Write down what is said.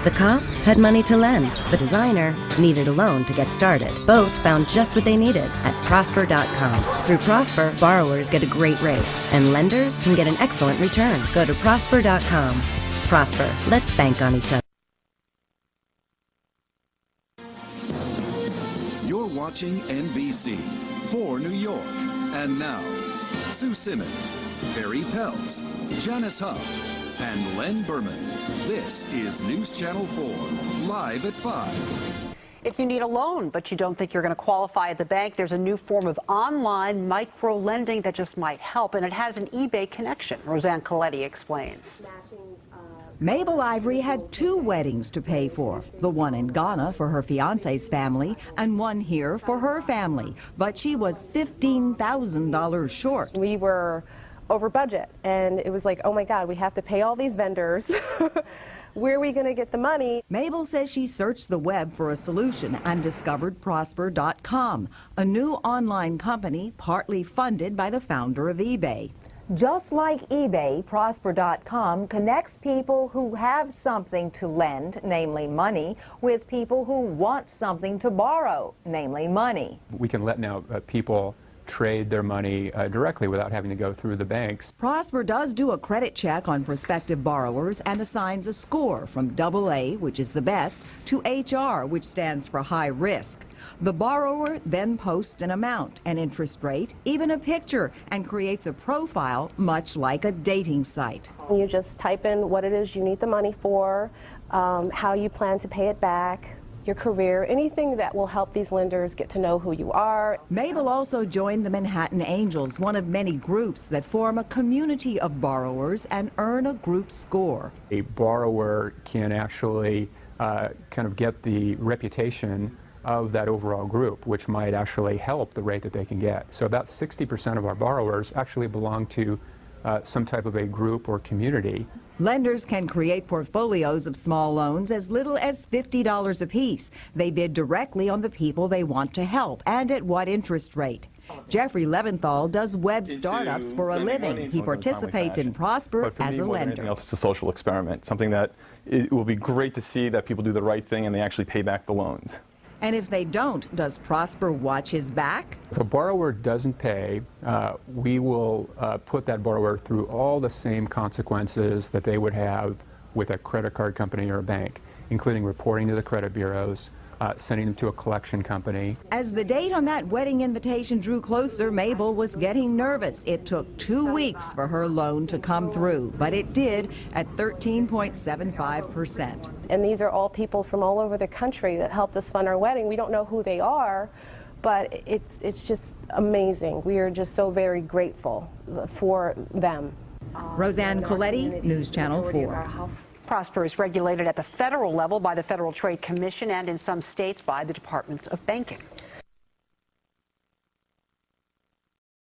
The cop had money to lend. The designer needed a loan to get started. Both found just what they needed at Prosper.com. Through Prosper, borrowers get a great rate, and lenders can get an excellent return. Go to Prosper.com. Prosper, let's bank on each other. You're watching NBC for New York. And now, Sue Simmons, Barry Peltz, Janice Huff, and Len Berman. This is News Channel 4, live at 5. If you need a loan, but you don't think you're going to qualify at the bank, there's a new form of online micro-lending that just might help, and it has an eBay connection. Roseanne Coletti explains. Mabel Ivory had 2 weddings to pay for, the one in Ghana for her fiance's family and one here for her family, but she was $15,000 short. We were over budget, and it was like, oh my God, we have to pay all these vendors. Where are we going to get the money? Mabel says she searched the web for a solution and discovered Prosper.com, a new online company partly funded by the founder of eBay. Just like eBay, Prosper.com connects people who have something to lend, namely money, with people who want something to borrow, namely money. We can let now people trade their money directly without having to go through the banks. Prosper does do a credit check on prospective borrowers and assigns a score from AA, which is the best, to HR, which stands for high risk. The borrower then posts an amount, an interest rate, even a picture, and creates a profile much like a dating site. You just type in what it is you need the money for, how you plan to pay it back, your career, anything that will help these lenders get to know who you are. Mabel also joined the Manhattan Angels, one of many groups that form a community of borrowers and earn a group score. A borrower can actually kind of get the reputation of that overall group, which might actually help the rate that they can get. So about 60% of our borrowers actually belong to some type of a group or community. Lenders can create portfolios of small loans as little as $50 apiece. They bid directly on the people they want to help and at what interest rate. Jeffrey Leventhal does web startups for a living. He participates in Prosper as a lender. Else, it's a social experiment, something that it will be great to see that people do the right thing and they actually pay back the loans. And if they don't, does Prosper watch his back? If a borrower doesn't pay, we will put that borrower through all the same consequences that they would have with a credit card company or a bank, including reporting to the credit bureaus, sending them to a collection company. As the date on that wedding invitation drew closer, Mabel was getting nervous. It took 2 weeks for her loan to come through, but it did at 13.75%. And these are all people from all over the country that helped us fund our wedding. We don't know who they are, but it's just amazing. We are just so very grateful for them. Roseanne Coletti, News Channel 4. Prosper is regulated at the federal level by the Federal Trade Commission and in some states by the Departments of Banking.